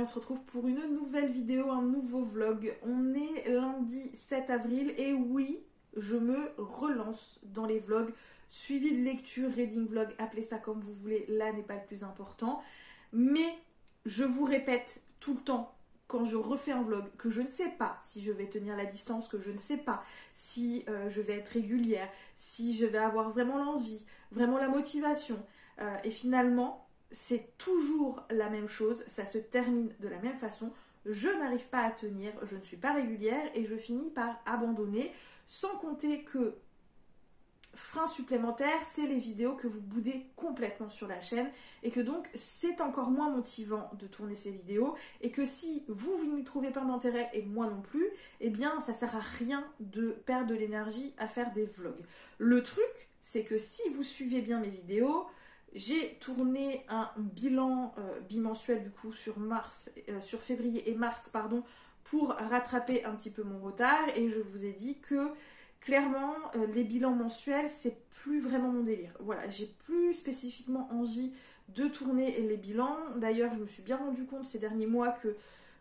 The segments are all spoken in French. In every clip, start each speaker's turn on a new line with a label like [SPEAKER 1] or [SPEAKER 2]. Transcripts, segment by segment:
[SPEAKER 1] se retrouve pour une nouvelle vidéo, un nouveau vlog. On est lundi 7 avril et oui, je me relance dans les vlogs. Suivi de lecture, reading vlog, appelez ça comme vous voulez, là n'est pas le plus important. Mais je vous répète tout le temps, quand je refais un vlog, que je ne sais pas si je vais tenir la distance, que je ne sais pas si je vais être régulière, si je vais avoir vraiment l'envie, vraiment la motivation. Et finalement, c'est toujours la même chose, ça se termine de la même façon. Je n'arrive pas à tenir, je ne suis pas régulière et je finis par abandonner, sans compter que frein supplémentaire, c'est les vidéos que vous boudez complètement sur la chaîne et que donc c'est encore moins motivant de tourner ces vidéos et que si vous n'y trouvez pas d'intérêt et moi non plus, eh bien ça sert à rien de perdre de l'énergie à faire des vlogs. Le truc, c'est que si vous suivez bien mes vidéos, j'ai tourné un bilan bimensuel du coup sur février et mars pour rattraper un petit peu mon retard et je vous ai dit que clairement, les bilans mensuels, c'est plus vraiment mon délire. Voilà, j'ai plus spécifiquement envie de tourner les bilans. D'ailleurs, je me suis bien rendu compte ces derniers mois que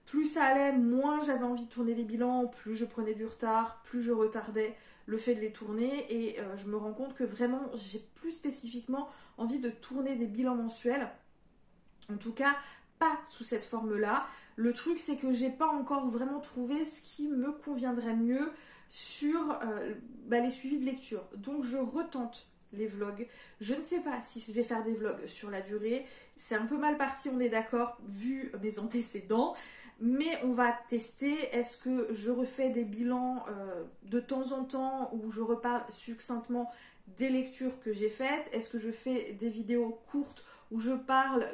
[SPEAKER 1] plus ça allait, moins j'avais envie de tourner les bilans, plus je prenais du retard, plus je retardais le fait de les tourner. Et je me rends compte que vraiment, j'ai plus spécifiquement envie de tourner des bilans mensuels. En tout cas, pas sous cette forme-là. Le truc, c'est que j'ai pas encore vraiment trouvé ce qui me conviendrait mieux sur les suivis de lecture. Donc je retente les vlogs. Je ne sais pas si je vais faire des vlogs sur la durée. C'est un peu mal parti, on est d'accord, vu mes antécédents. Mais on va tester. Est-ce que je refais des bilans de temps en temps où je reparle succinctement des lectures que j'ai faites? Est-ce que je fais des vidéos courtes où je parle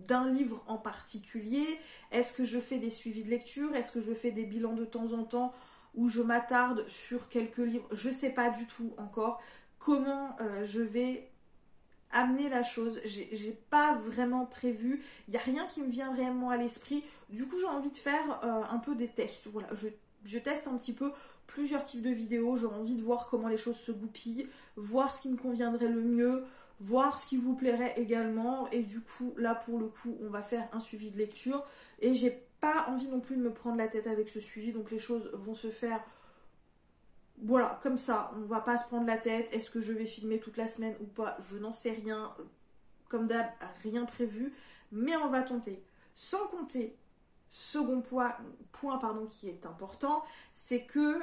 [SPEAKER 1] d'un livre en particulier? Est-ce que je fais des suivis de lecture? Est-ce que je fais des bilans de temps en temps où je m'attarde sur quelques livres? Je ne sais pas du tout encore comment je vais amener la chose. J'ai pas vraiment prévu. Il n'y a rien qui me vient réellement à l'esprit. Du coup, j'ai envie de faire un peu des tests. Voilà, je teste un petit peu plusieurs types de vidéos. J'ai envie de voir comment les choses se goupillent, voir ce qui me conviendrait le mieux, voir ce qui vous plairait également. Et du coup, là, pour le coup, on va faire un suivi de lecture. Et j'ai pas envie non plus de me prendre la tête avec ce suivi. Donc, les choses vont se faire... Voilà, comme ça, on va pas se prendre la tête. Est-ce que je vais filmer toute la semaine ou pas? Je n'en sais rien. Comme d'hab, rien prévu. Mais on va tenter. Sans compter, second point qui est important, c'est que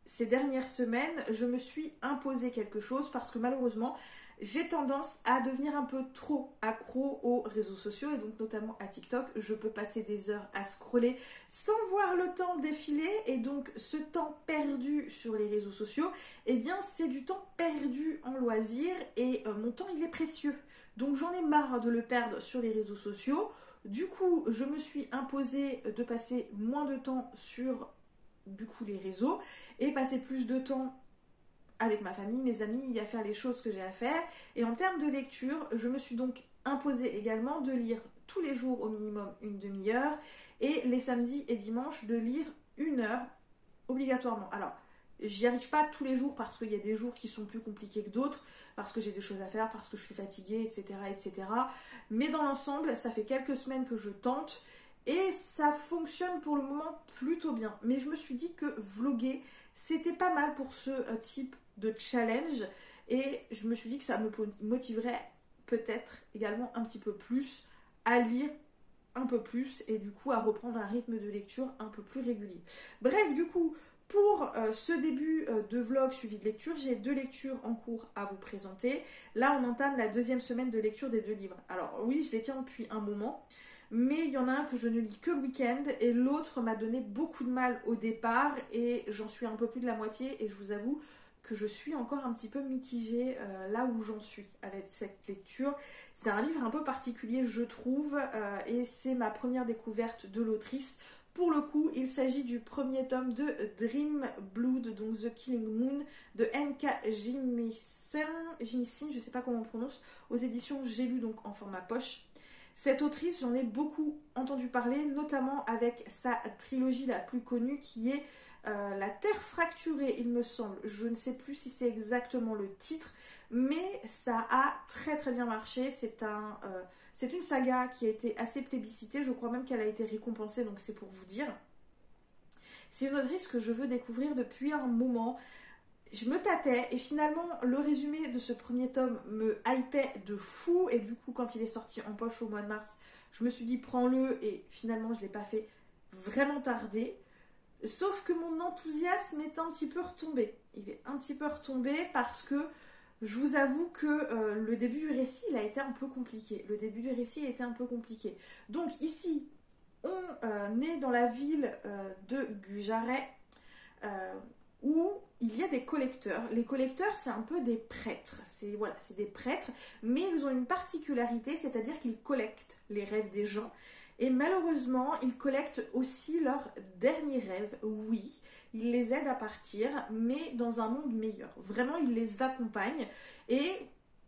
[SPEAKER 1] ces dernières semaines, je me suis imposé quelque chose parce que malheureusement, j'ai tendance à devenir un peu trop accro aux réseaux sociaux et donc notamment à TikTok. Je peux passer des heures à scroller sans voir le temps défiler et donc ce temps perdu sur les réseaux sociaux, eh bien c'est du temps perdu en loisirs et mon temps il est précieux. Donc j'en ai marre de le perdre sur les réseaux sociaux. Du coup, je me suis imposé de passer moins de temps sur les réseaux et passer plus de temps avec ma famille, mes amis, à faire les choses que j'ai à faire. Et en termes de lecture, je me suis donc imposé également de lire tous les jours au minimum une demi-heure et les samedis et dimanches de lire 1 heure obligatoirement. Alors, j'y arrive pas tous les jours parce qu'il y a des jours qui sont plus compliqués que d'autres, parce que j'ai des choses à faire, parce que je suis fatiguée, etc. etc. Mais dans l'ensemble, ça fait quelques semaines que je tente et ça fonctionne pour le moment plutôt bien. Mais je me suis dit que vlogger, c'était pas mal pour ce type de challenge et je me suis dit que ça me motiverait peut-être également un petit peu plus à lire un peu plus et du coup à reprendre un rythme de lecture un peu plus régulier. Bref, du coup, pour ce début de vlog suivi de lecture, j'ai 2 lectures en cours à vous présenter. Là, on entame la 2e semaine de lecture des 2 livres. Alors oui, je les tiens depuis un moment, mais il y en a un que je ne lis que le week-end et l'autre m'a donné beaucoup de mal au départ et j'en suis un peu plus de la moitié et je vous avoue que je suis encore un petit peu mitigée là où j'en suis avec cette lecture. C'est un livre un peu particulier, je trouve, et c'est ma première découverte de l'autrice. Pour le coup, il s'agit du premier tome de Dream Blood, donc The Killing Moon, de N.K. Jemisin, je ne sais pas comment on prononce, aux éditions J'ai lu, donc en format poche. Cette autrice, j'en ai beaucoup entendu parler, notamment avec sa trilogie la plus connue qui est La Terre fracturée, il me semble. Je ne sais plus si c'est exactement le titre, mais ça a très très bien marché. C'est une saga qui a été assez plébiscitée. Je crois même qu'elle a été récompensée, donc c'est pour vous dire. C'est une autrice que je veux découvrir depuis un moment. Je me tâtais et finalement le résumé de ce premier tome me hypait de fou, et du coup quand il est sorti en poche au mois de mars, je me suis dit prends-le, et finalement je ne l'ai pas fait, vraiment tardé. Sauf que mon enthousiasme est un petit peu retombé. Il est un petit peu retombé parce que je vous avoue que le début du récit, il a été un peu compliqué. Le début du récit a été un peu compliqué. Donc ici, on est dans la ville de Gujarat, où il y a des collecteurs. Les collecteurs, c'est un peu des prêtres. C'est des prêtres, mais ils ont une particularité, c'est-à-dire qu'ils collectent les rêves des gens. Et malheureusement, ils collectent aussi leurs derniers rêves. Oui, ils les aident à partir, mais dans un monde meilleur. Vraiment, ils les accompagnent. Et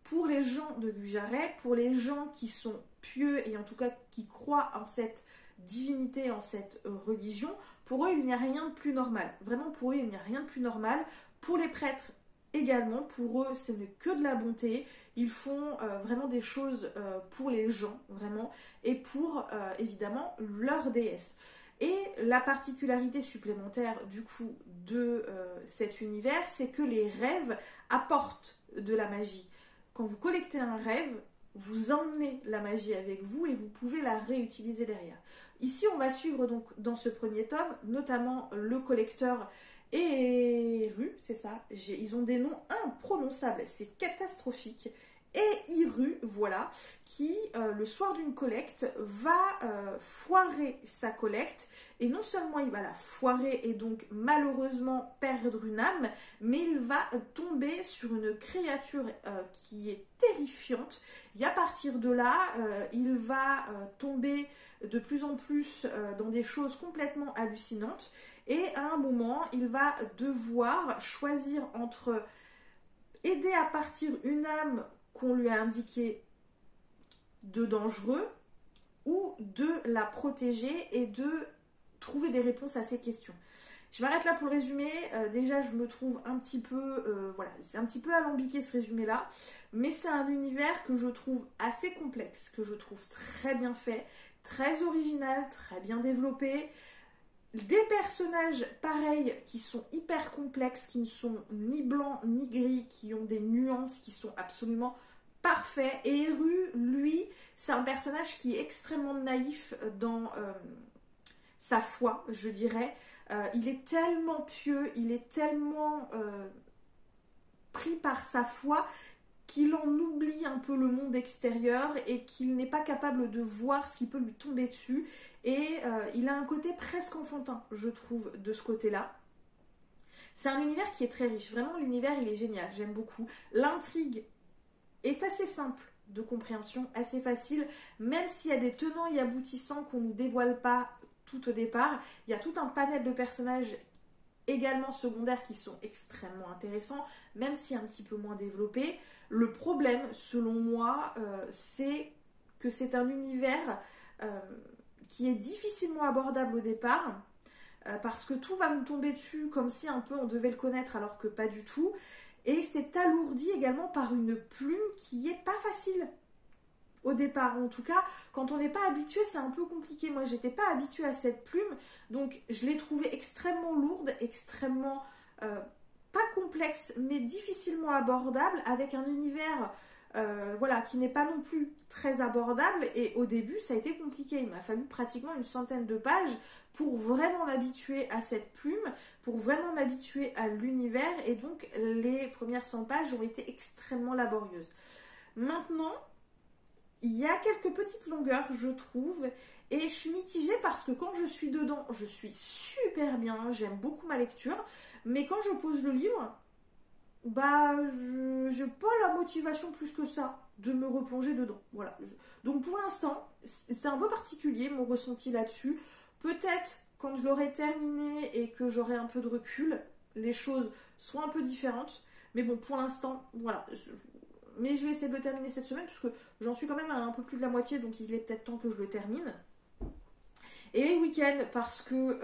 [SPEAKER 1] pour les gens de Gujarat, pour les gens qui sont pieux et en tout cas qui croient en cette divinité, en cette religion, pour eux, il n'y a rien de plus normal. Vraiment, pour eux, il n'y a rien de plus normal. Pour les prêtres également, pour eux, ce n'est que de la bonté. Ils font vraiment des choses pour les gens, vraiment, et pour, évidemment, leur déesse. Et la particularité supplémentaire, du coup, de cet univers, c'est que les rêves apportent de la magie. Quand vous collectez un rêve, vous emmenez la magie avec vous et vous pouvez la réutiliser derrière. Ici, on va suivre donc dans ce premier tome, notamment le collecteur Eru, c'est ça, ils ont des noms imprononçables, c'est catastrophique. Et Iru, voilà, qui le soir d'une collecte va foirer sa collecte, et non seulement il va la foirer et donc malheureusement perdre une âme, mais il va tomber sur une créature qui est terrifiante, et à partir de là, il va tomber de plus en plus dans des choses complètement hallucinantes, et à un moment, il va devoir choisir entre aider à partir une âme qu'on lui a indiqué de dangereux, ou de la protéger et de trouver des réponses à ces questions. Je m'arrête là pour le résumé. Déjà, je me trouve un petit peu... voilà, c'est un petit peu alambiqué ce résumé-là, mais c'est un univers que je trouve assez complexe, que je trouve très bien fait, très original, très bien développé. Des personnages pareils qui sont hyper complexes, qui ne sont ni blancs ni gris, qui ont des nuances qui sont absolument parfaits. Et Eru, lui, c'est un personnage qui est extrêmement naïf dans sa foi, je dirais. Il est tellement pieux, il est tellement pris par sa foi qu'il en oublie un peu le monde extérieur et qu'il n'est pas capable de voir ce qui peut lui tomber dessus. Et il a un côté presque enfantin, je trouve, de ce côté-là. C'est un univers qui est très riche. Vraiment, l'univers, il est génial. J'aime beaucoup. L'intrigue est assez simple de compréhension, assez facile, même s'il y a des tenants et aboutissants qu'on ne nous dévoile pas tout au départ. Il y a tout un panel de personnages également secondaires qui sont extrêmement intéressants, même si un petit peu moins développés. Le problème, selon moi, c'est que c'est un univers qui est difficilement abordable au départ, parce que tout va nous tomber dessus comme si un peu on devait le connaître alors que pas du tout. Et c'est alourdi également par une plume qui est pas facile au départ. En tout cas, quand on n'est pas habitué, c'est un peu compliqué. Moi, j'étais pas habituée à cette plume, donc je l'ai trouvée extrêmement lourde, extrêmement pas complexe, mais difficilement abordable, avec un univers voilà, qui n'est pas non plus très abordable. Et au début, ça a été compliqué. Il m'a fallu pratiquement une centaine de pages pour vraiment m'habituer à cette plume, pour vraiment m'habituer à l'univers. Et donc, les premières 100 pages ont été extrêmement laborieuses. Maintenant, il y a quelques petites longueurs, je trouve, et je suis mitigée parce que quand je suis dedans, je suis super bien, j'aime beaucoup ma lecture, mais quand je pose le livre, bah, je n'ai pas la motivation plus que ça de me replonger dedans. Voilà. Donc pour l'instant, c'est un peu particulier mon ressenti là-dessus. Peut-être quand je l'aurai terminé et que j'aurai un peu de recul, les choses seront un peu différentes. Mais bon, pour l'instant, voilà. Mais je vais essayer de le terminer cette semaine, parce que j'en suis quand même à un peu plus de la moitié, donc il est peut-être temps que je le termine. Et les week-ends, parce que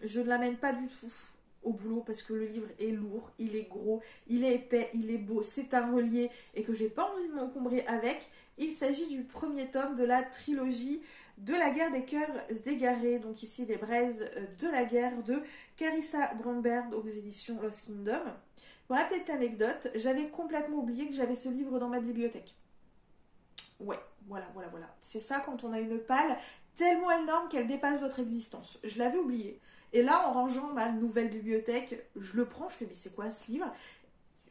[SPEAKER 1] je ne l'amène pas du tout au boulot parce que le livre est lourd, il est gros, il est épais, il est beau, c'est un relié et que j'ai pas envie de m'encombrer avec. Il s'agit du premier tome de la trilogie de la guerre des cœurs égarés, donc ici les braises de la guerre de Carissa Brandberg aux éditions Lost Kingdom. Pour la petite anecdote, j'avais complètement oublié que j'avais ce livre dans ma bibliothèque. Ouais, voilà. C'est ça quand on a une palle tellement énorme qu'elle dépasse votre existence. Je l'avais oublié. Et là, en rangeant ma nouvelle bibliothèque, je le prends, je fais mais c'est quoi ce livre?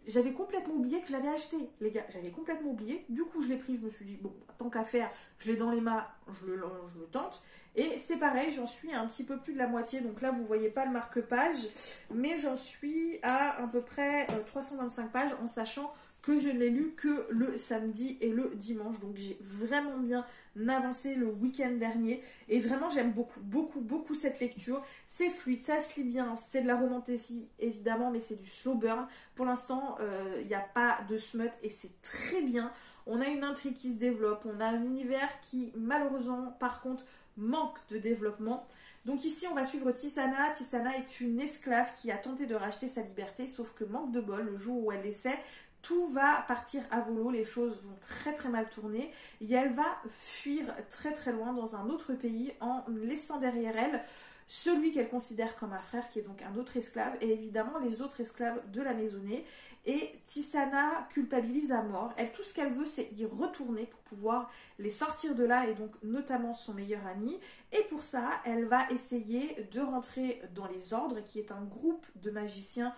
[SPEAKER 1] J'avais complètement oublié que je l'avais acheté, les gars. J'avais complètement oublié. Du coup, je l'ai pris, je me suis dit, bon, tant qu'à faire, je l'ai dans les mains, je le tente. Et c'est pareil, j'en suis à un petit peu plus de la moitié. Donc là, vous voyez pas le marque-page, mais j'en suis à peu près 325 pages en sachant que je ne l'ai lu que le samedi et le dimanche. Donc j'ai vraiment bien avancé le week-end dernier. Et vraiment, j'aime beaucoup cette lecture. C'est fluide, ça se lit bien. C'est de la romantésie, évidemment, mais c'est du slow burn. Pour l'instant, il n'y a pas de smut et c'est très bien. On a une intrigue qui se développe. On a un univers qui, malheureusement, par contre, manque de développement. Donc ici, on va suivre Tisana. Tisana est une esclave qui a tenté de racheter sa liberté, sauf que manque de bol, le jour où elle l'essaie, tout va partir à volo, les choses vont très mal tourner et elle va fuir très loin dans un autre pays en laissant derrière elle celui qu'elle considère comme un frère qui est donc un autre esclave et évidemment les autres esclaves de la maisonnée. Et Tisana culpabilise à mort. Elle, tout ce qu'elle veut, c'est y retourner pour pouvoir les sortir de là et donc notamment son meilleur ami. Et pour ça, elle va essayer de rentrer dans les ordres qui est un groupe de magiciens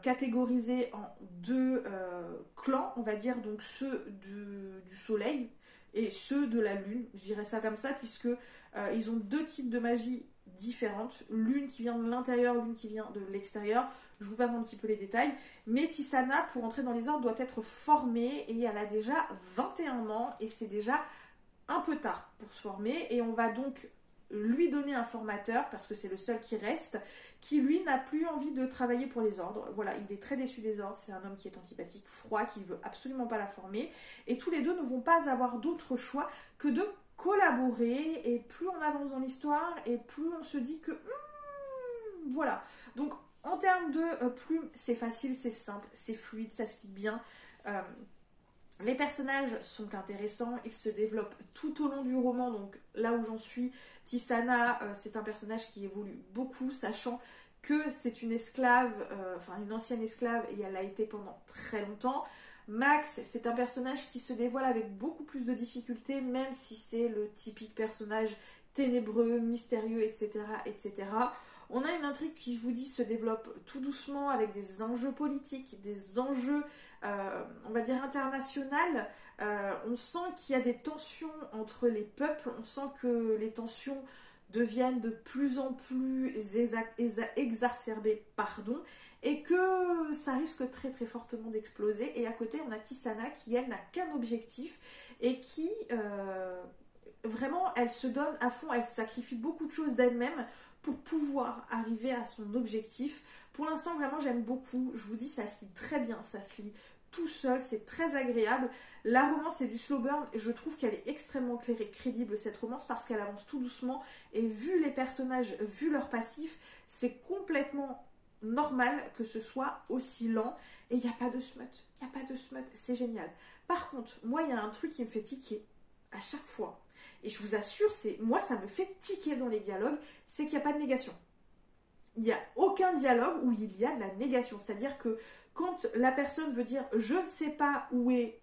[SPEAKER 1] catégorisés en deux clans, on va dire, donc ceux du soleil et ceux de la lune, je dirais ça comme ça, puisque ils ont deux types de magie différentes, l'une qui vient de l'intérieur, l'une qui vient de l'extérieur. Je vous passe un petit peu les détails, mais Tisana, pour entrer dans les ordres, doit être formée et elle a déjà 21 ans et c'est déjà un peu tard pour se former et on va donc lui donner un formateur, parce que c'est le seul qui reste, qui lui n'a plus envie de travailler pour les ordres. Voilà, il est très déçu des ordres, c'est un homme qui est antipathique, froid, qui ne veut absolument pas la former, et tous les deux ne vont pas avoir d'autre choix que de collaborer, et plus on avance dans l'histoire, et plus on se dit que... voilà, donc en termes de plume, c'est facile, c'est simple, c'est fluide, ça se lit bien. Les personnages sont intéressants, ils se développent tout au long du roman, donc là où j'en suis, Tisana, c'est un personnage qui évolue beaucoup, sachant que c'est une esclave, une ancienne esclave, et elle l'a été pendant très longtemps. Max, c'est un personnage qui se dévoile avec beaucoup plus de difficultés, même si c'est le typique personnage ténébreux, mystérieux, etc. On a une intrigue qui, je vous dis, se développe tout doucement avec des enjeux politiques, des enjeux, on va dire, internationaux. On sent qu'il y a des tensions entre les peuples, on sent que les tensions deviennent de plus en plus exacerbées, et que ça risque très fortement d'exploser. Et à côté, on a Tisana qui, elle, n'a qu'un objectif et qui, vraiment, elle se donne à fond, elle sacrifie beaucoup de choses d'elle-même pour pouvoir arriver à son objectif. Pour l'instant, vraiment, j'aime beaucoup. Je vous dis, ça se lit très bien, ça se lit tout seul, c'est très agréable. La romance, c'est du slow burn. Je trouve qu'elle est extrêmement claire et crédible, cette romance, parce qu'elle avance tout doucement. Et vu les personnages, vu leur passif, c'est complètement normal que ce soit aussi lent. Et il n'y a pas de smut. Il n'y a pas de smut. C'est génial. Par contre, moi, il y a un truc qui me fait tiquer à chaque fois. Et je vous assure, moi, ça me fait tiquer dans les dialogues, c'est qu'il n'y a pas de négation. Il n'y a aucun dialogue où il y a de la négation. C'est-à-dire que quand la personne veut dire « je ne sais pas où est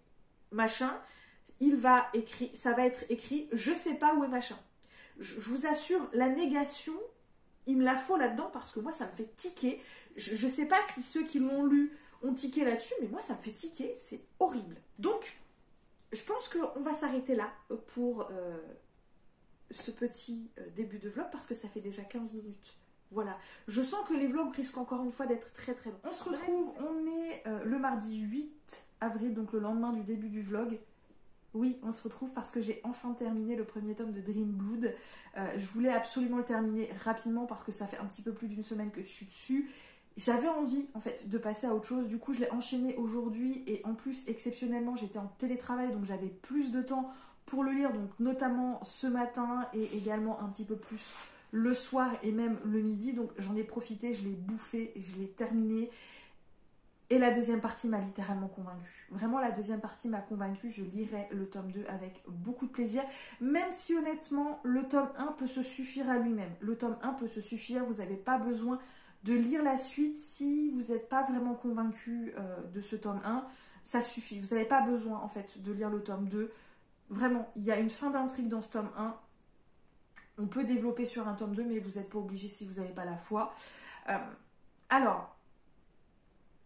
[SPEAKER 1] machin », ça va être écrit « je ne sais pas où est machin ». Je vous assure, la négation, il me la faut là-dedans parce que moi, ça me fait tiquer. Je ne sais pas si ceux qui l'ont lu ont tiqué là-dessus, mais moi, ça me fait tiquer. C'est horrible. Donc, je pense qu'on va s'arrêter là pour ce petit début de vlog parce que ça fait déjà 15 minutes. Voilà. Je sens que les vlogs risquent encore une fois d'être très longs. On se retrouve, on est le mardi 8 avril, donc le lendemain du début du vlog. Oui, on se retrouve parce que j'ai enfin terminé le premier tome de Dream Blood. Je voulais absolument le terminer rapidement parce que ça fait un petit peu plus d'une semaine que je suis dessus. J'avais envie en fait de passer à autre chose, du coup je l'ai enchaîné aujourd'hui et en plus exceptionnellement j'étais en télétravail donc j'avais plus de temps pour le lire, donc notamment ce matin et également un petit peu plus le soir et même le midi, donc j'en ai profité, je l'ai bouffé et je l'ai terminé. Et la deuxième partie m'a littéralement convaincue. Vraiment, la deuxième partie m'a convaincue. Je lirai le tome 2 avec beaucoup de plaisir. Même si honnêtement, le tome 1 peut se suffire à lui-même. Le tome 1 peut se suffire. Vous n'avez pas besoin de lire la suite si vous n'êtes pas vraiment convaincu de ce tome 1. Ça suffit. Vous n'avez pas besoin en fait de lire le tome 2. Vraiment, il y a une fin d'intrigue dans ce tome 1. On peut développer sur un tome 2, mais vous n'êtes pas obligé si vous n'avez pas la foi. Alors...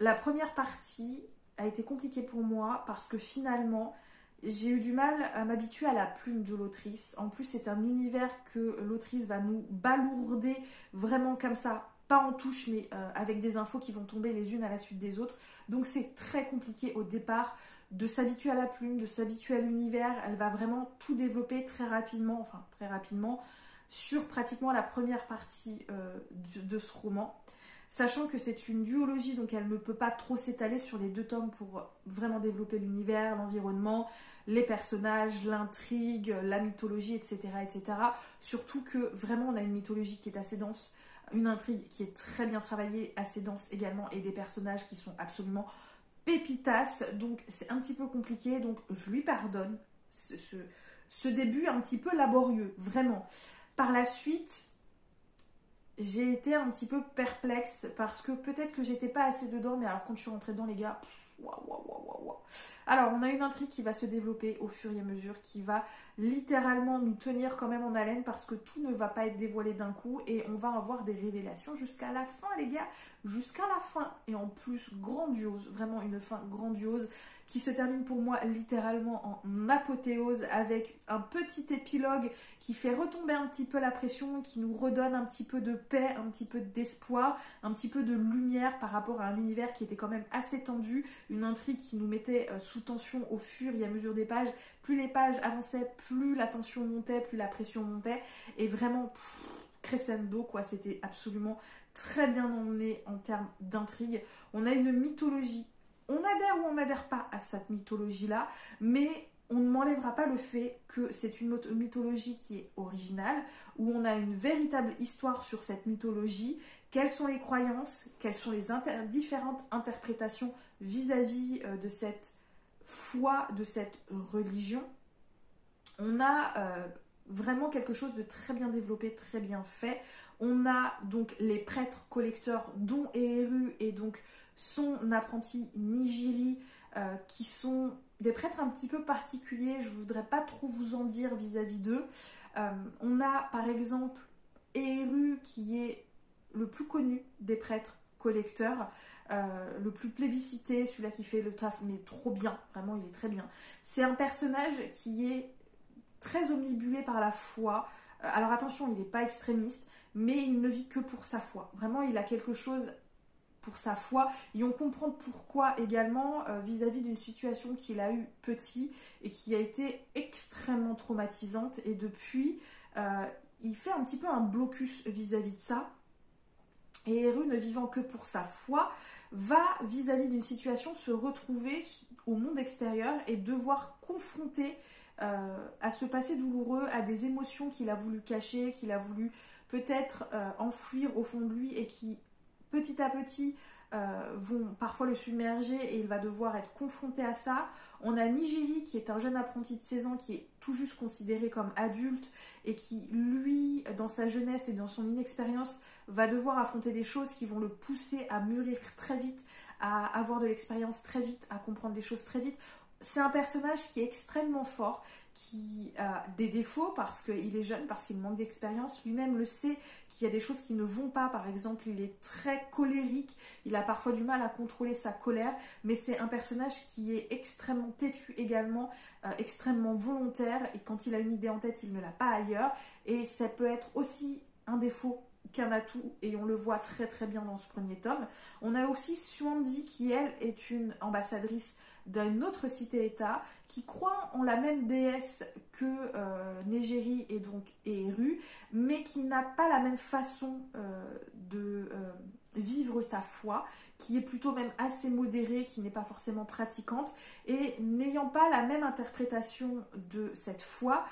[SPEAKER 1] La première partie a été compliquée pour moi parce que finalement, j'ai eu du mal à m'habituer à la plume de l'autrice. En plus, c'est un univers que l'autrice va nous balourder vraiment comme ça, pas en touche, mais avec des infos qui vont tomber les unes à la suite des autres. Donc c'est très compliqué au départ de s'habituer à la plume, de s'habituer à l'univers. Elle va vraiment tout développer très rapidement, sur pratiquement la première partie de ce roman. Sachant que c'est une duologie, donc elle ne peut pas trop s'étaler sur les 2 tomes pour vraiment développer l'univers, l'environnement, les personnages, l'intrigue, la mythologie, etc., etc. Surtout que vraiment on a une mythologie qui est assez dense, une intrigue qui est très bien travaillée, assez dense également, et des personnages qui sont absolument pépitasses. Donc c'est un petit peu compliqué, donc je lui pardonne ce début un petit peu laborieux, vraiment. Par la suite... j'ai été un petit peu perplexe parce que peut-être que j'étais pas assez dedans, mais alors quand je suis rentrée dedans, les gars, waouh. Alors, on a une intrigue qui va se développer au fur et à mesure, qui va littéralement nous tenir quand même en haleine parce que tout ne va pas être dévoilé d'un coup et on va avoir des révélations jusqu'à la fin, les gars, jusqu'à la fin. Et en plus, grandiose, vraiment une fin grandiose qui se termine pour moi littéralement en apothéose avec un petit épilogue qui fait retomber un petit peu la pression, qui nous redonne un petit peu de paix, un petit peu d'espoir, un petit peu de lumière par rapport à un univers qui était quand même assez tendu, une intrigue qui nous mettait sous tension au fur et à mesure des pages. Plus les pages avançaient, plus la tension montait, plus la pression montait, et vraiment crescendo quoi, c'était absolument très bien emmené en termes d'intrigue. On a une mythologie. On adhère ou on n'adhère pas à cette mythologie-là, mais on ne m'enlèvera pas le fait que c'est une mythologie qui est originale, où on a une véritable histoire sur cette mythologie, quelles sont les croyances, quelles sont les différentes interprétations vis-à-vis de cette foi, de cette religion. On a vraiment quelque chose de très bien développé, très bien fait. On a donc les prêtres collecteurs, dont Eheru et donc son apprenti Nijiri, qui sont des prêtres un petit peu particuliers. Je ne voudrais pas trop vous en dire vis-à-vis d'eux. On a par exemple Eheru qui est le plus connu des prêtres collecteurs, le plus plébiscité, celui-là qui fait le taf, mais trop bien, vraiment il est très bien. C'est un personnage qui est très omnibulé par la foi. Alors attention, il n'est pas extrémiste, mais il ne vit que pour sa foi. Vraiment, il a quelque chose pour sa foi, et on comprend pourquoi également vis-à-vis d'une situation qu'il a eue petit et qui a été extrêmement traumatisante, et depuis il fait un petit peu un blocus vis-à-vis de ça, et Eheru, ne vivant que pour sa foi, va vis-à-vis d'une situation se retrouver au monde extérieur et devoir confronter à ce passé douloureux, à des émotions qu'il a voulu cacher, qu'il a voulu peut-être enfouir au fond de lui, et qui petit à petit vont parfois le submerger, et il va devoir être confronté à ça. On a Nijiri qui est un jeune apprenti de 16 ans qui est tout juste considéré comme adulte, et qui lui, dans sa jeunesse et dans son inexpérience, va devoir affronter des choses qui vont le pousser à mûrir très vite, à avoir de l'expérience très vite, à comprendre les choses très vite. C'est un personnage qui est extrêmement fort, qui a des défauts parce qu'il est jeune, parce qu'il manque d'expérience. Lui-même le sait qu'il y a des choses qui ne vont pas. Par exemple, il est très colérique, il a parfois du mal à contrôler sa colère, mais c'est un personnage qui est extrêmement têtu également, extrêmement volontaire, et quand il a une idée en tête, il ne l'a pas ailleurs. Et ça peut être aussi un défaut qu'un atout, et on le voit très très bien dans ce premier tome. On a aussi Suandi qui, elle, est une ambassadrice d'une autre cité-état, qui croit en la même déesse que Nijiri et donc Eheru, mais qui n'a pas la même façon de vivre sa foi, qui est plutôt même assez modérée, qui n'est pas forcément pratiquante, et n'ayant pas la même interprétation de cette foi.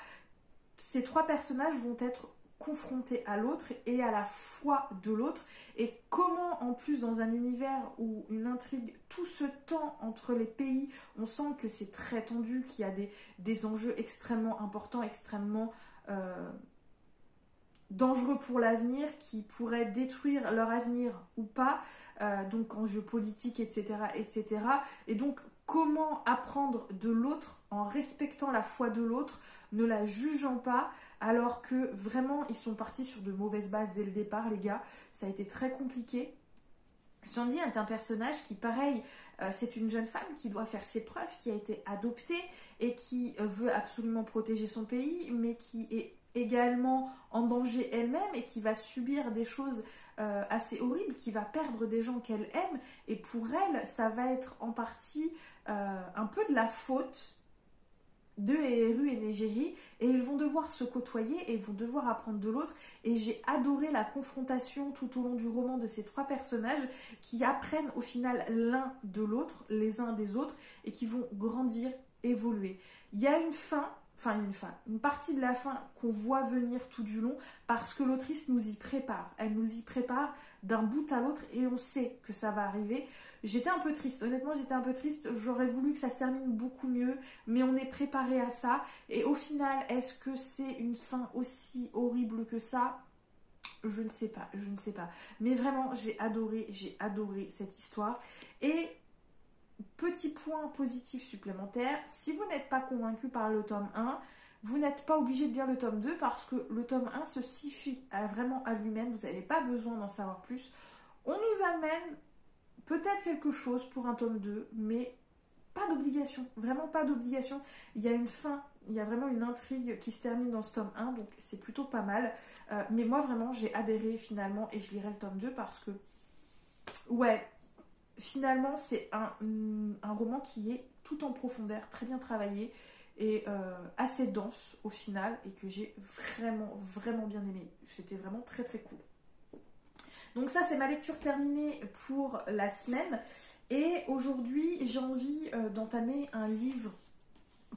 [SPEAKER 1] Ces trois personnages vont être confronté à l'autre et à la foi de l'autre, et comment en plus dans un univers où une intrigue tout ce temps entre les pays, on sent que c'est très tendu, qu'il y a des enjeux extrêmement importants, extrêmement dangereux pour l'avenir, qui pourraient détruire leur avenir ou pas, donc enjeux politiques, etc., etc. Et donc comment apprendre de l'autre en respectant la foi de l'autre, ne la jugeant pas, alors que vraiment ils sont partis sur de mauvaises bases dès le départ, les gars. Ça a été très compliqué. Sandy est un personnage qui, pareil, c'est une jeune femme qui doit faire ses preuves, qui a été adoptée et qui veut absolument protéger son pays, mais qui est également en danger elle-même et qui va subir des choses assez horribles, qui va perdre des gens qu'elle aime, et pour elle, ça va être en partie un peu de la faute de Eru et Negeri, et ils vont devoir se côtoyer et ils vont devoir apprendre de l'autre. Et j'ai adoré la confrontation tout au long du roman de ces trois personnages qui apprennent au final l'un de l'autre, les uns des autres, et qui vont grandir, évoluer. Il y a une partie de la fin qu'on voit venir tout du long parce que l'autrice nous y prépare. Elle nous y prépare d'un bout à l'autre et on sait que ça va arriver. J'étais un peu triste, honnêtement j'étais un peu triste, j'aurais voulu que ça se termine beaucoup mieux, mais on est préparé à ça. Et au final, est-ce que c'est une fin aussi horrible que ça ? Je ne sais pas. Mais vraiment, j'ai adoré cette histoire. Et petit point positif supplémentaire, si vous n'êtes pas convaincu par le tome 1, vous n'êtes pas obligé de lire le tome 2 parce que le tome 1 se suffit vraiment à lui-même, vous n'avez pas besoin d'en savoir plus. On nous amène peut-être quelque chose pour un tome 2, mais pas d'obligation, vraiment pas d'obligation. Il y a une fin, il y a vraiment une intrigue qui se termine dans ce tome 1, donc c'est plutôt pas mal. Mais moi vraiment j'ai adhéré finalement et je lirai le tome 2 parce que, ouais, finalement c'est un roman qui est tout en profondeur, très bien travaillé et assez dense au final, et que j'ai vraiment bien aimé. C'était vraiment très cool. Donc ça, c'est ma lecture terminée pour la semaine. Et aujourd'hui, j'ai envie d'entamer un livre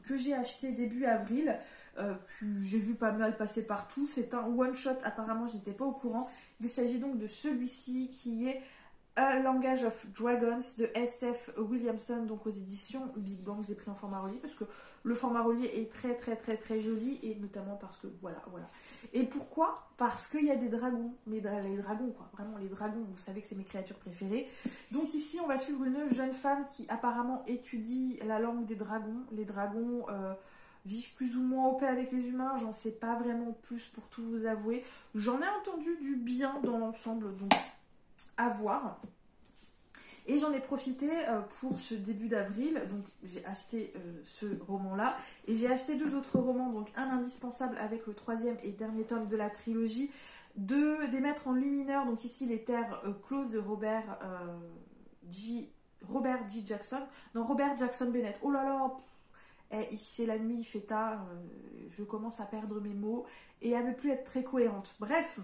[SPEAKER 1] que j'ai acheté début avril, que j'ai vu pas mal passer partout. C'est un one-shot, apparemment, je n'étais pas au courant. Il s'agit donc de celui-ci qui est A Language of Dragons de S.F. Williamson, donc aux éditions Big Bang. Je l'ai pris en format relié parce que le format relié est très joli, et notamment parce que voilà. Et pourquoi ? Parce qu'il y a des dragons, mais les dragons quoi, vraiment les dragons, vous savez que c'est mes créatures préférées. Donc ici on va suivre une jeune femme qui apparemment étudie la langue des dragons. Les dragons vivent plus ou moins en paix avec les humains, j'en sais pas vraiment plus pour tout vous avouer. J'en ai entendu du bien dans l'ensemble, donc à voir. Et j'en ai profité pour ce début d'avril, donc j'ai acheté ce roman-là, et j'ai acheté deux autres romans, donc un indispensable avec le troisième et dernier tome de la trilogie, des maîtres en lumineur, donc ici Les Terres Closes de Robert Jackson Bennett. Oh là là, c'est la nuit, il fait tard, je commence à perdre mes mots et à ne plus être très cohérente. Bref,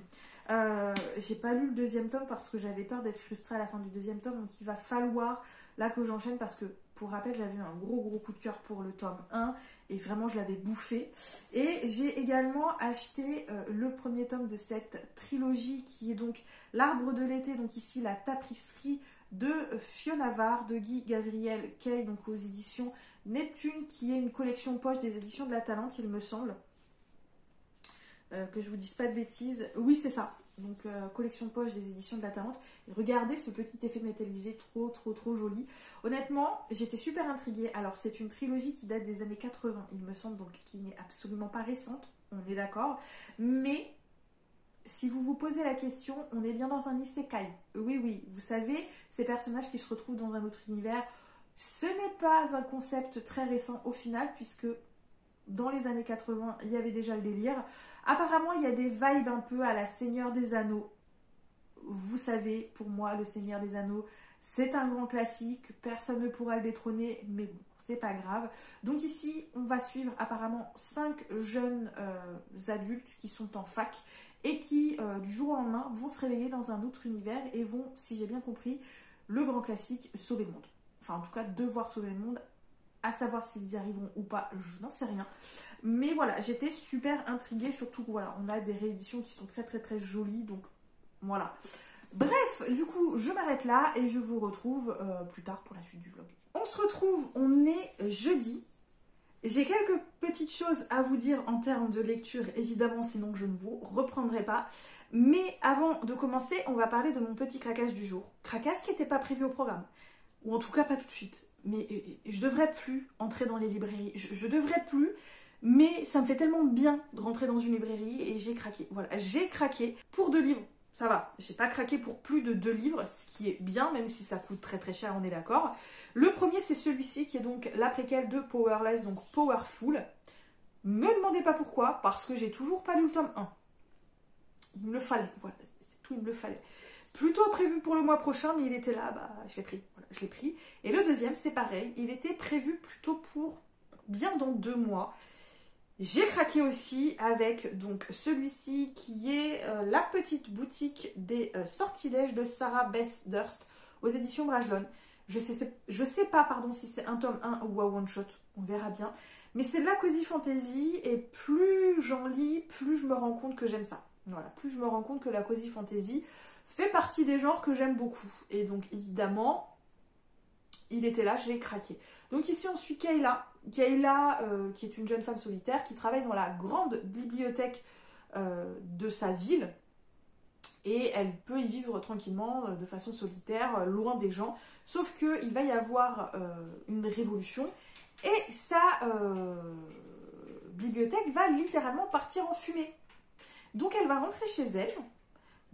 [SPEAKER 1] j'ai pas lu le deuxième tome parce que j'avais peur d'être frustrée à la fin du deuxième tome, donc il va falloir là que j'enchaîne parce que, pour rappel, j'avais eu un gros coup de cœur pour le tome 1 et vraiment je l'avais bouffé. Et j'ai également acheté le premier tome de cette trilogie qui est donc L'Arbre de l'été, donc ici la tapisserie de Fiona Var de Guy Gabriel Kay, donc aux éditions Neptune, qui est une collection poche des éditions de la Talente, il me semble. Que je vous dise pas de bêtises. Oui, c'est ça. Donc, collection poche des éditions de la Talente. Et regardez ce petit effet métallisé, trop joli. Honnêtement, j'étais super intriguée. Alors, c'est une trilogie qui date des années 80, il me semble, donc qui n'est absolument pas récente, on est d'accord. Mais, si vous vous posez la question, on est bien dans un isekai. Oui, vous savez, ces personnages qui se retrouvent dans un autre univers, ce n'est pas un concept très récent au final, puisque dans les années 80, il y avait déjà le délire. Apparemment, il y a des vibes un peu à la Seigneur des Anneaux. Vous savez, pour moi, le Seigneur des Anneaux, c'est un grand classique. Personne ne pourra le détrôner, mais bon, c'est pas grave. Donc ici, on va suivre apparemment 5 jeunes adultes qui sont en fac et qui, du jour au lendemain, vont se réveiller dans un autre univers et vont, si j'ai bien compris, le grand classique, sauver le monde. Enfin, en tout cas, devoir sauver le monde À savoir s'ils y arriveront ou pas, je n'en sais rien. Mais voilà, j'étais super intriguée, surtout que voilà, on a des rééditions qui sont très très très jolies, donc voilà. Bref, du coup, je m'arrête là et je vous retrouve plus tard pour la suite du vlog. On se retrouve, on est jeudi. J'ai quelques petites choses à vous dire en termes de lecture, évidemment, sinon je ne vous reprendrai pas. Mais avant de commencer, on va parler de mon petit craquage du jour. Craquage qui n'était pas prévu au programme, ou en tout cas pas tout de suite. Mais je devrais plus entrer dans les librairies, je devrais plus, mais ça me fait tellement bien de rentrer dans une librairie et j'ai craqué. Voilà, j'ai craqué pour 2 livres. Ça va, j'ai pas craqué pour plus de 2 livres, ce qui est bien, même si ça coûte très très cher, on est d'accord. Le premier, c'est celui-ci, qui est donc la préquelle de Powerless, donc Powerful. Me demandez pas pourquoi, parce que j'ai toujours pas lu le tome 1. Il me le fallait, voilà, c'est tout, il me le fallait. Plutôt prévu pour le mois prochain, mais il était là, bah je l'ai pris, voilà, je l'ai pris. Et le deuxième, c'est pareil, il était prévu plutôt pour bien dans 2 mois. J'ai craqué aussi avec donc celui-ci qui est la petite boutique des sortilèges de Sarah Beth Durst aux éditions Brajlon. Je sais pas pardon, si c'est un tome 1 ou un one-shot, on verra bien. Mais c'est de la cozy fantasy et plus j'en lis, plus je me rends compte que j'aime ça. Voilà, plus je me rends compte que la cozy fantasy fait partie des genres que j'aime beaucoup. Et donc évidemment, il était là, j'ai craqué. Donc ici on suit Kayla. Kayla, qui est une jeune femme solitaire, qui travaille dans la grande bibliothèque de sa ville. Et elle peut y vivre tranquillement, de façon solitaire, loin des gens. Sauf qu'il va y avoir une révolution. Et sa bibliothèque va littéralement partir en fumée. Donc elle va rentrer chez elle,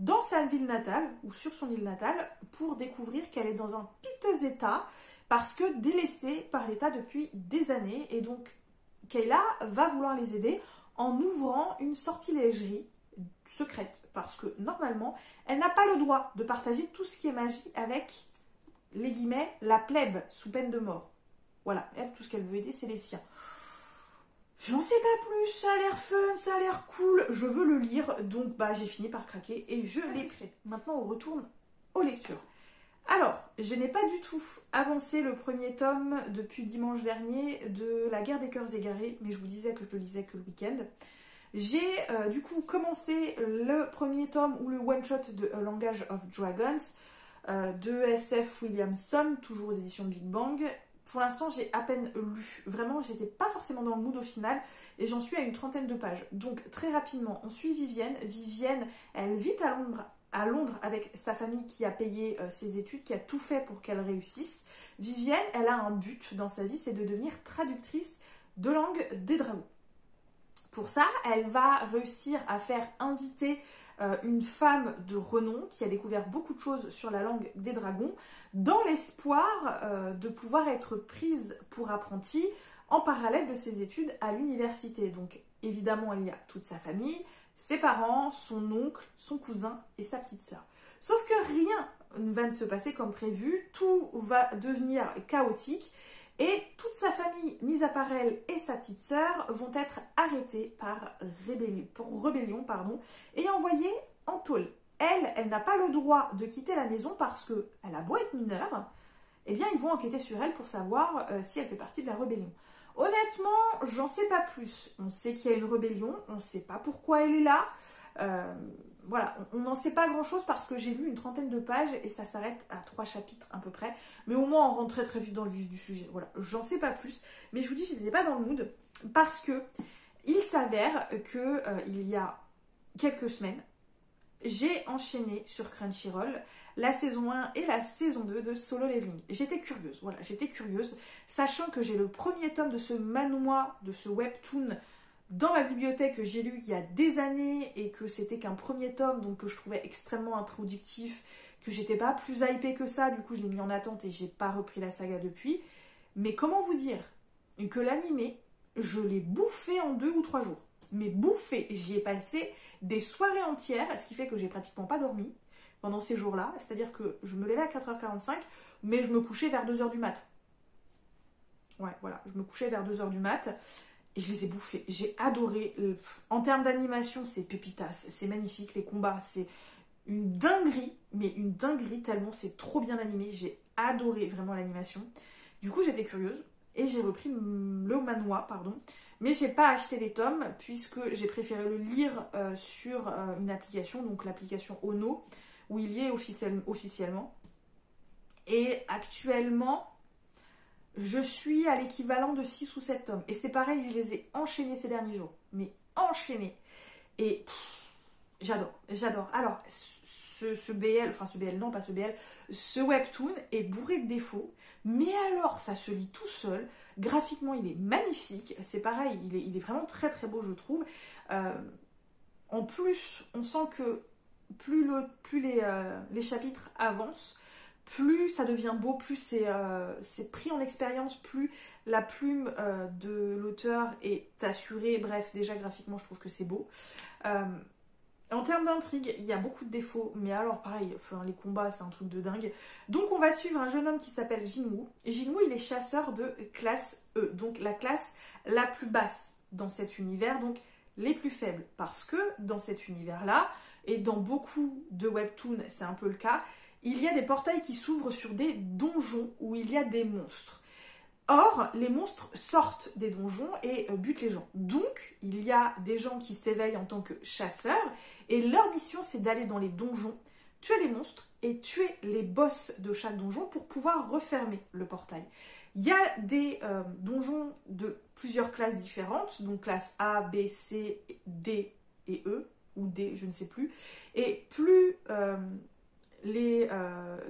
[SPEAKER 1] dans sa ville natale, ou sur son île natale, pour découvrir qu'elle est dans un piteux état, parce que délaissée par l'État depuis des années. Et donc, Kayla va vouloir les aider en ouvrant une sortilègerie secrète. Parce que, normalement, elle n'a pas le droit de partager tout ce qui est magie avec, les guillemets, la plèbe, sous peine de mort. Voilà, elle, tout ce qu'elle veut aider, c'est les siens. J'en sais pas plus, ça a l'air fun, ça a l'air cool, je veux le lire. Donc, bah, j'ai fini par craquer et je l'ai pris. Maintenant, on retourne aux lectures. Alors, je n'ai pas du tout avancé le premier tome depuis dimanche dernier de La guerre des cœurs égarés, mais je vous disais que je le lisais que le week-end. J'ai du coup commencé le premier tome ou le one-shot de A Language of Dragons de SF Williamson, toujours aux éditions Big Bang. Pour l'instant, j'ai à peine lu. Vraiment, j'étais pas forcément dans le mood au final et j'en suis à une 30aine de pages. Donc, très rapidement, on suit Vivienne. Vivienne, elle vit à Londres avec sa famille qui a payé ses études, qui a tout fait pour qu'elle réussisse. Vivienne, elle a un but dans sa vie, c'est de devenir traductrice de langue des dragons. Pour ça, elle va réussir à faire inviter une femme de renom qui a découvert beaucoup de choses sur la langue des dragons, dans l'espoir de pouvoir être prise pour apprentie en parallèle de ses études à l'université. Donc évidemment, il y a toute sa famille, ses parents, son oncle, son cousin et sa petite sœur. Sauf que rien ne va se passer comme prévu, tout va devenir chaotique et toute sa famille, mis à part elle et sa petite sœur, vont être arrêtées pour rébellion et envoyées en tôle. Elle n'a pas le droit de quitter la maison parce qu'elle a beau être mineure, eh bien ils vont enquêter sur elle pour savoir si elle fait partie de la rébellion. Honnêtement, j'en sais pas plus. On sait qu'il y a une rébellion, on sait pas pourquoi elle est là. Voilà, on n'en sait pas grand chose parce que j'ai lu une 30aine de pages et ça s'arrête à 3 chapitres à peu près. Mais au moins on rentre très vite dans le vif du sujet. Voilà, j'en sais pas plus. Mais je vous dis, je n'étais pas dans le mood parce que il s'avère que il y a quelques semaines, j'ai enchaîné sur Crunchyroll la saison 1 et la saison 2 de Solo Leveling. J'étais curieuse, voilà, j'étais curieuse, sachant que j'ai le premier tome de ce manhwa, de ce webtoon, dans ma bibliothèque que j'ai lu il y a des années et que c'était qu'un premier tome, donc que je trouvais extrêmement introductif, que j'étais pas plus hypée que ça, du coup je l'ai mis en attente et j'ai pas repris la saga depuis. Mais comment vous dire que l'animé, je l'ai bouffé en 2 ou 3 jours. Mais bouffé, j'y ai passé des soirées entières, ce qui fait que j'ai pratiquement pas dormi pendant ces jours-là. C'est-à-dire que je me levais à 4h45, mais je me couchais vers 2h du mat. Ouais, voilà, je me couchais vers 2h du mat. Et je les ai bouffés. J'ai adoré. En termes d'animation, c'est pépitas. C'est magnifique. Les combats, c'est une dinguerie. Mais une dinguerie tellement c'est trop bien animé. J'ai adoré vraiment l'animation. Du coup, j'étais curieuse. et j'ai repris le manhwa, pardon. Mais j'ai pas acheté les tomes puisque j'ai préféré le lire sur une application, donc l'application Ono, où il y est officiellement. Et actuellement, je suis à l'équivalent de 6 ou 7 tomes. Et c'est pareil, je les ai enchaînés ces derniers jours. Mais enchaînés. Et j'adore. Alors, ce BL, enfin ce BL, non pas ce BL, ce webtoon est bourré de défauts. Mais alors, ça se lit tout seul. Graphiquement, il est magnifique. C'est pareil, il est vraiment très très beau, je trouve. En plus, on sent que plus les chapitres avancent, plus ça devient beau, plus c'est pris en expérience, plus la plume de l'auteur est assurée. Bref, déjà graphiquement, je trouve que c'est beau. En termes d'intrigue, il y a beaucoup de défauts, mais alors pareil, enfin, les combats, c'est un truc de dingue. Donc on va suivre un jeune homme qui s'appelle Jinwoo. Et Jinwoo, il est chasseur de classe E, donc la classe la plus basse dans cet univers, donc les plus faibles. Parce que dans cet univers-là, et dans beaucoup de webtoons, c'est un peu le cas, il y a des portails qui s'ouvrent sur des donjons où il y a des monstres. Or, les monstres sortent des donjons et butent les gens. Donc, il y a des gens qui s'éveillent en tant que chasseurs et leur mission, c'est d'aller dans les donjons, tuer les monstres et tuer les boss de chaque donjon pour pouvoir refermer le portail. Il y a des donjons de plusieurs classes différentes, donc classe A, B, C, D et E, ou D, je ne sais plus. Et plus les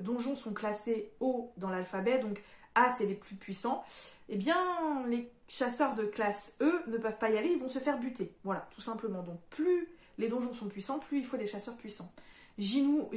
[SPEAKER 1] donjons sont classés haut dans l'alphabet, donc A c'est les plus puissants, eh bien les chasseurs de classe E ne peuvent pas y aller, ils vont se faire buter. Voilà, tout simplement. Donc plus les donjons sont puissants, plus il faut des chasseurs puissants. Jinwoo,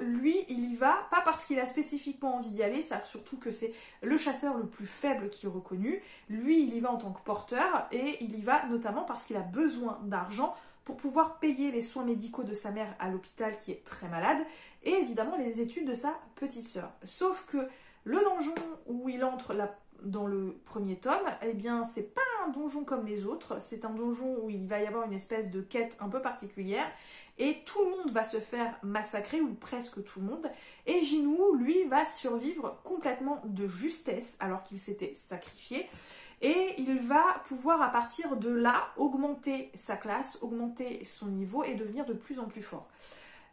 [SPEAKER 1] lui, il y va, pas parce qu'il a spécifiquement envie d'y aller, ça, surtout que c'est le chasseur le plus faible qui est reconnu. Lui, il y va en tant que porteur, et il y va notamment parce qu'il a besoin d'argent pour pouvoir payer les soins médicaux de sa mère à l'hôpital qui est très malade, et évidemment les études de sa petite sœur. Sauf que le donjon où il entre dans le premier tome, eh bien c'est pas un donjon comme les autres, c'est un donjon où il va y avoir une espèce de quête un peu particulière, et tout le monde va se faire massacrer, ou presque tout le monde, et Jinwoo, lui, va survivre complètement de justesse, alors qu'il s'était sacrifié, et il va pouvoir à partir de là augmenter sa classe, augmenter son niveau et devenir de plus en plus fort.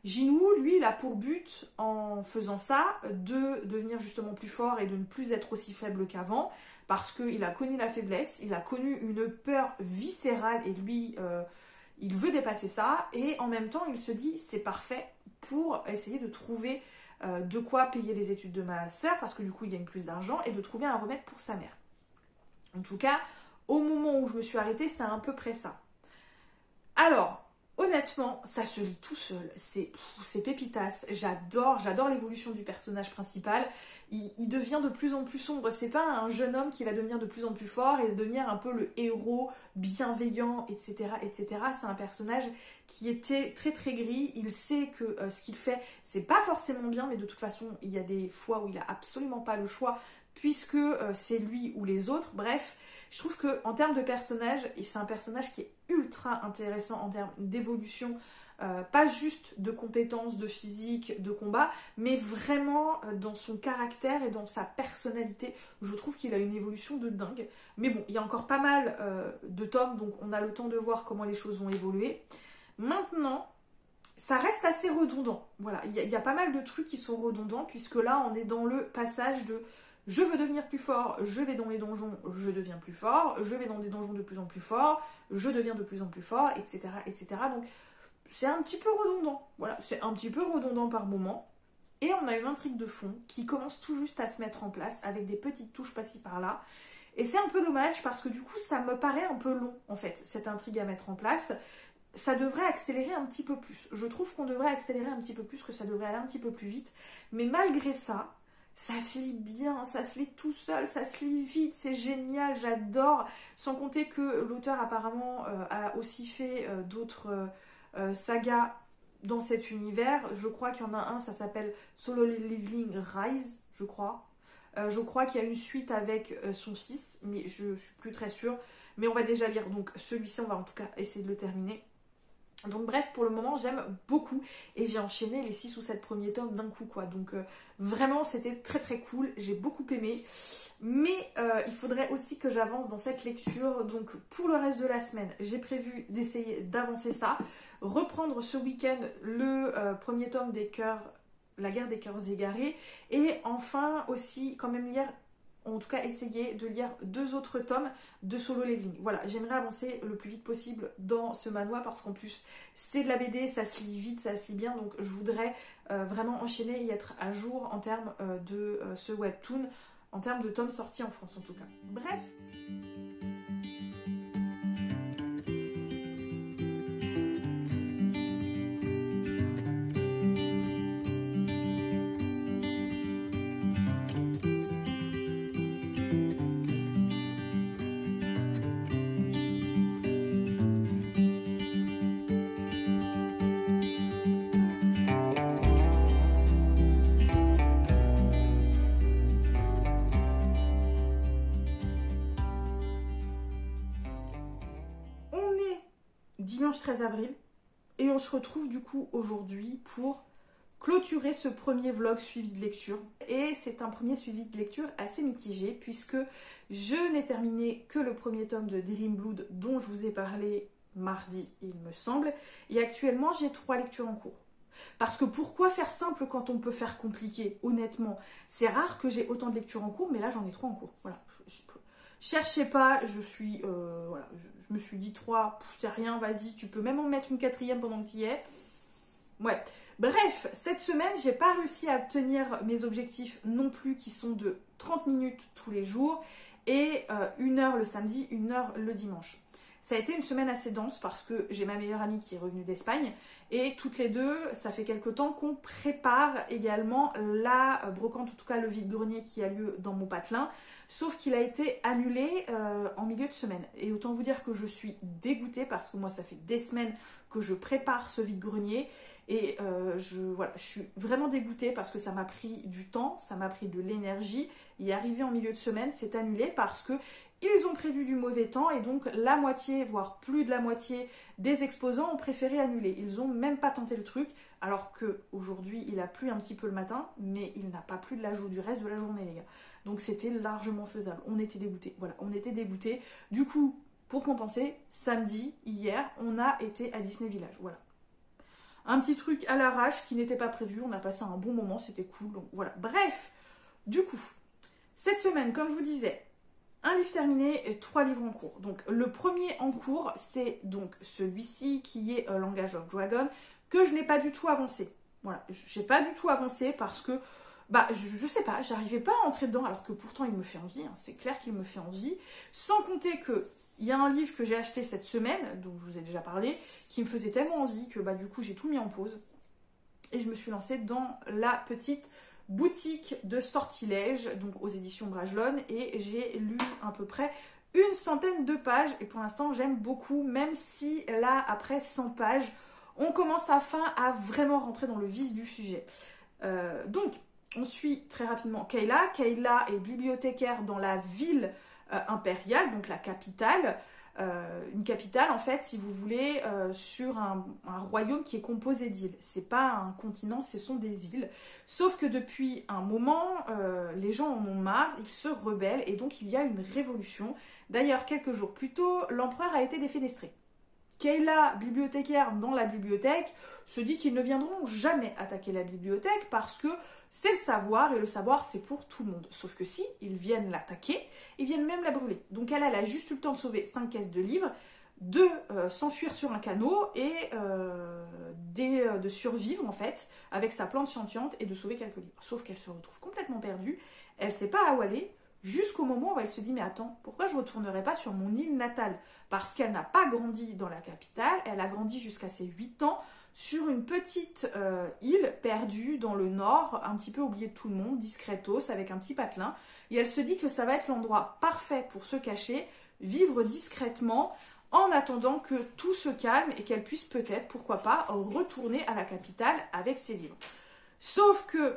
[SPEAKER 1] Jinwoo, lui, il a pour but, en faisant ça, de devenir justement plus fort et de ne plus être aussi faible qu'avant, parce qu'il a connu la faiblesse, il a connu une peur viscérale, et lui, il veut dépasser ça, et en même temps, il se dit, c'est parfait pour essayer de trouver de quoi payer les études de ma sœur, parce que du coup, il gagne plus d'argent, et de trouver un remède pour sa mère. En tout cas, au moment où je me suis arrêtée, c'est à peu près ça. Alors, honnêtement, ça se lit tout seul, c'est pépitas, j'adore l'évolution du personnage principal, il devient de plus en plus sombre, c'est pas un jeune homme qui va devenir de plus en plus fort et devenir un peu le héros bienveillant, etc. C'est un personnage qui était très très gris, il sait que ce qu'il fait, c'est pas forcément bien, mais de toute façon, il y a des fois où il a absolument pas le choix, puisque c'est lui ou les autres, bref. Je trouve qu'en termes de personnage, c'est un personnage qui est ultra intéressant en termes d'évolution, pas juste de compétences, de physique, de combat, mais vraiment dans son caractère et dans sa personnalité. Je trouve qu'il a une évolution de dingue. Mais bon, il y a encore pas mal de tomes, donc on a le temps de voir comment les choses vont évoluer. Maintenant, ça reste assez redondant. Voilà, il y a pas mal de trucs qui sont redondants, puisque là, on est dans le passage de... Je veux devenir plus fort, je vais dans les donjons, je deviens plus fort, je vais dans des donjons de plus en plus forts, je deviens de plus en plus fort, etc. Donc, c'est un petit peu redondant. Voilà, c'est un petit peu redondant par moment. Et on a une intrigue de fond qui commence tout juste à se mettre en place avec des petites touches par-ci par-là. Et c'est un peu dommage parce que du coup, ça me paraît un peu long, en fait, cette intrigue à mettre en place. Ça devrait accélérer un petit peu plus. Je trouve qu'on devrait accélérer un petit peu plus, que ça devrait aller un petit peu plus vite. Mais malgré ça, ça se lit bien, ça se lit tout seul, ça se lit vite, c'est génial, j'adore. Sans compter que l'auteur apparemment a aussi fait d'autres sagas dans cet univers. Je crois qu'il y en a un, ça s'appelle Solo Leveling Rise, je crois. Je crois qu'il y a une suite avec son fils, mais je suis plus très sûre. Mais on va déjà lire, donc celui-ci, on va en tout cas essayer de le terminer. Donc bref, pour le moment, j'aime beaucoup. Et j'ai enchaîné les 6 ou 7 premiers tomes d'un coup, quoi. Donc vraiment, c'était très très cool. J'ai beaucoup aimé. Mais il faudrait aussi que j'avance dans cette lecture. Donc pour le reste de la semaine, j'ai prévu d'essayer d'avancer ça. Reprendre ce week-end le premier tome des cœurs, La guerre des cœurs égarés. Et enfin aussi, quand même lire, en tout cas essayer de lire 2 autres tomes de Solo Leveling. Voilà, j'aimerais avancer le plus vite possible dans ce manhwa parce qu'en plus c'est de la BD, ça se lit vite, ça se lit bien, donc je voudrais vraiment enchaîner et être à jour en termes de ce webtoon, en termes de tomes sortis en France en tout cas. Bref. Dimanche 13 avril et on se retrouve du coup aujourd'hui pour clôturer ce premier vlog suivi de lecture. Et c'est un premier suivi de lecture assez mitigé puisque je n'ai terminé que le premier tome de Dream Blood dont je vous ai parlé mardi il me semble, et actuellement j'ai 3 lectures en cours. Parce que pourquoi faire simple quand on peut faire compliqué? Honnêtement, c'est rare que j'ai autant de lectures en cours, mais là j'en ai 3 en cours. Voilà. Cherchez pas, je suis voilà, je me suis dit 3, c'est rien, vas-y, tu peux même en mettre une 4e pendant que tu y es. Ouais. Bref, cette semaine, j'ai pas réussi à obtenir mes objectifs non plus qui sont de 30 minutes tous les jours et 1 heure le samedi, 1 heure le dimanche. Ça a été une semaine assez dense parce que j'ai ma meilleure amie qui est revenue d'Espagne et toutes les deux, ça fait quelque temps qu'on prépare également la brocante, en tout cas le vide-grenier qui a lieu dans mon patelin, sauf qu'il a été annulé en milieu de semaine. Et autant vous dire que je suis dégoûtée parce que moi ça fait des semaines que je prépare ce vide-grenier et voilà, je suis vraiment dégoûtée parce que ça m'a pris du temps, ça m'a pris de l'énergie. Et arrivé en milieu de semaine, c'est annulé parce que ils ont prévu du mauvais temps et donc la moitié, voire plus de la moitié des exposants ont préféré annuler. Ils n'ont même pas tenté le truc, alors qu'aujourd'hui il a plu un petit peu le matin, mais il n'a pas plu de la du reste de la journée, les gars. Donc c'était largement faisable. On était dégoûtés. Voilà, on était dégoûtés. Du coup, pour compenser, samedi, hier, on a été à Disney Village. Voilà. Un petit truc à l'arrache qui n'était pas prévu. On a passé un bon moment, c'était cool. Donc voilà. Bref, du coup, cette semaine, comme je vous disais, un livre terminé et 3 livres en cours. Donc le premier en cours, c'est donc celui-ci qui est Language of Dragon, que je n'ai pas du tout avancé. Voilà, j'ai pas du tout avancé parce que, je sais pas, j'arrivais pas à entrer dedans, alors que pourtant il me fait envie, hein, c'est clair qu'il me fait envie. Sans compter que il y a un livre que j'ai acheté cette semaine, dont je vous ai déjà parlé, qui me faisait tellement envie que du coup j'ai tout mis en pause. Et je me suis lancée dans la petite boutique de sortilèges, donc aux éditions Brajlon, et j'ai lu à peu près 100 de pages, et pour l'instant j'aime beaucoup, même si là, après 100 pages, on commence à vraiment rentrer dans le vif du sujet. Donc, on suit très rapidement Kayla. Kayla est bibliothécaire dans la ville impériale, donc la capitale. Une capitale, en fait, si vous voulez, sur un royaume qui est composé d'îles. C'est pas un continent, ce sont des îles. Sauf que depuis un moment, les gens en ont marre, ils se rebellent, et donc il y a une révolution. D'ailleurs, quelques jours plus tôt, l'empereur a été défenestré. Kayla, bibliothécaire dans la bibliothèque, se dit qu'ils ne viendront jamais attaquer la bibliothèque parce que c'est le savoir, et le savoir c'est pour tout le monde. Sauf que si ils viennent l'attaquer, ils viennent même la brûler. Donc elle a juste eu le temps de sauver 5 caisses de livres, de s'enfuir sur un canot et de survivre en fait avec sa plante sentiente et de sauver quelques livres. Sauf qu'elle se retrouve complètement perdue, elle ne sait pas où aller, jusqu'au moment où elle se dit « Mais attends, pourquoi je ne retournerai pas sur mon île natale ?» Parce qu'elle n'a pas grandi dans la capitale, elle a grandi jusqu'à ses 8 ans sur une petite île perdue dans le nord, un petit peu oubliée de tout le monde, discretos, avec un petit patelin. Et elle se dit que ça va être l'endroit parfait pour se cacher, vivre discrètement, en attendant que tout se calme et qu'elle puisse peut-être, pourquoi pas, retourner à la capitale avec ses livres. Sauf que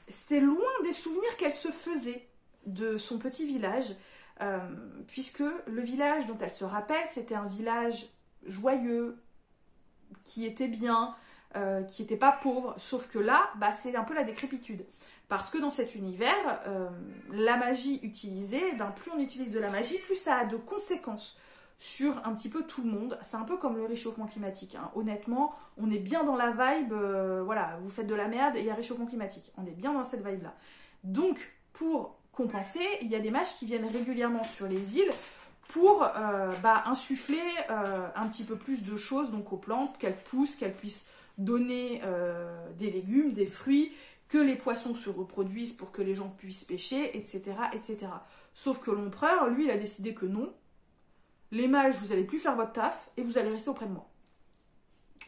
[SPEAKER 1] c'est loin des souvenirs qu'elle se faisait de son petit village, puisque le village dont elle se rappelle, c'était un village joyeux, qui était bien, qui n'était pas pauvre, sauf que là, bah, c'est un peu la décrépitude. Parce que dans cet univers, la magie utilisée, ben, plus on utilise de la magie, plus ça a de conséquences sur un petit peu tout le monde. C'est un peu comme le réchauffement climatique, hein. Honnêtement, on est bien dans la vibe, voilà, vous faites de la merde et il y a réchauffement climatique. On est bien dans cette vibe-là. Donc, pour compenser, il y a des mages qui viennent régulièrement sur les îles pour insuffler un petit peu plus de choses donc aux plantes, qu'elles poussent, qu'elles puissent donner des légumes, des fruits, que les poissons se reproduisent pour que les gens puissent pêcher, etc. etc. Sauf que l'empereur, lui, il a décidé que non. Les mages, vous n'allez plus faire votre taf et vous allez rester auprès de moi.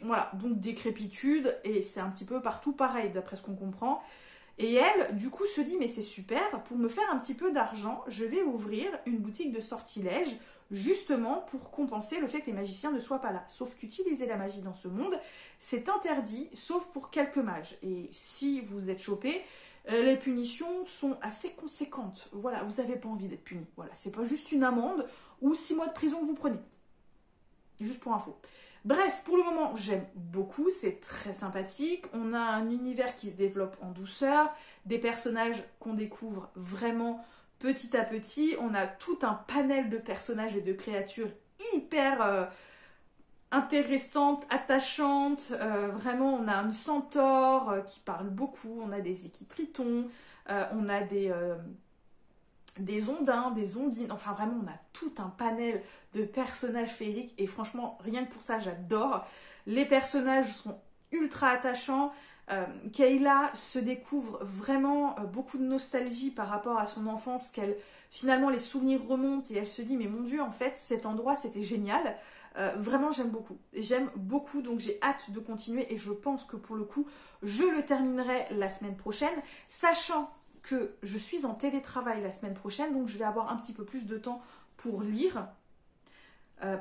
[SPEAKER 1] Voilà, donc décrépitude, et c'est un petit peu partout pareil, d'après ce qu'on comprend. Et elle, du coup, se dit, mais c'est super, pour me faire un petit peu d'argent, je vais ouvrir une boutique de sortilèges, justement pour compenser le fait que les magiciens ne soient pas là. Sauf qu'utiliser la magie dans ce monde, c'est interdit, sauf pour quelques mages. Et si vous êtes chopé, les punitions sont assez conséquentes. Voilà, vous n'avez pas envie d'être puni. Voilà, c'est pas juste une amende ou 6 mois de prison que vous prenez. Juste pour info. Bref, pour le moment, j'aime beaucoup, c'est très sympathique. On a un univers qui se développe en douceur, des personnages qu'on découvre vraiment petit à petit. On a tout un panel de personnages et de créatures hyper intéressantes, attachantes. Vraiment, on a une centaure qui parle beaucoup, on a des équitritons, on a des ondins, des ondines, enfin vraiment on a tout un panel de personnages féeriques et franchement rien que pour ça j'adore. Les personnages sont ultra attachants, Kayla se découvre vraiment beaucoup de nostalgie par rapport à son enfance, qu'elle finalement les souvenirs remontent et elle se dit mais mon dieu en fait cet endroit c'était génial. Vraiment j'aime beaucoup donc j'ai hâte de continuer et je pense que pour le coup je le terminerai la semaine prochaine, sachant que je suis en télétravail la semaine prochaine, donc je vais avoir un petit peu plus de temps pour lire,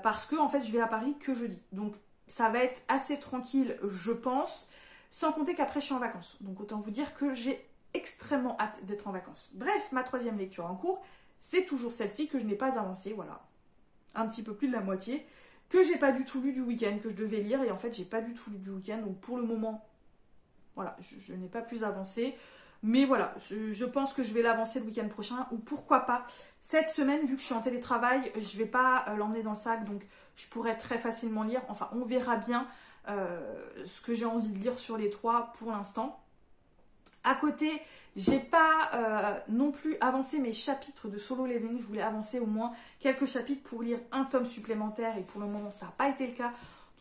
[SPEAKER 1] parce que en fait je vais à Paris que jeudi, donc ça va être assez tranquille je pense, sans compter qu'après je suis en vacances, donc autant vous dire que j'ai extrêmement hâte d'être en vacances. Bref, ma troisième lecture en cours, c'est toujours celle-ci que je n'ai pas avancée, voilà, un petit peu plus de la moitié, que j'ai pas du tout lu du week-end, que je devais lire, et en fait j'ai pas du tout lu du week-end, donc pour le moment, voilà, je n'ai pas plus avancé. Mais voilà, je pense que je vais l'avancer le week-end prochain, ou pourquoi pas cette semaine, vu que je suis en télétravail, je vais pas l'emmener dans le sac, donc je pourrais très facilement lire. Enfin, on verra bien ce que j'ai envie de lire sur les 3 pour l'instant. À côté, j'ai pas non plus avancé mes chapitres de Solo Leveling. Je voulais avancer au moins quelques chapitres pour lire un tome supplémentaire, et pour le moment, ça n'a pas été le cas.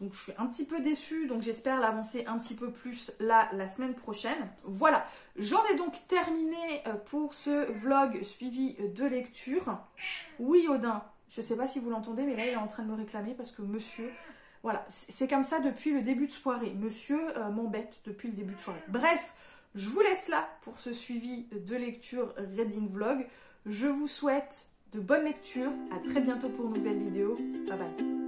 [SPEAKER 1] Donc je suis un petit peu déçue, donc j'espère l'avancer un petit peu plus là la semaine prochaine. Voilà, j'en ai donc terminé pour ce vlog suivi de lecture. Oui Odin, je ne sais pas si vous l'entendez, mais là il est en train de me réclamer parce que monsieur... Voilà, c'est comme ça depuis le début de soirée. Monsieur m'embête depuis le début de soirée. Bref, je vous laisse là pour ce suivi de lecture reading vlog. Je vous souhaite de bonnes lectures. À très bientôt pour une nouvelle vidéo. Bye bye.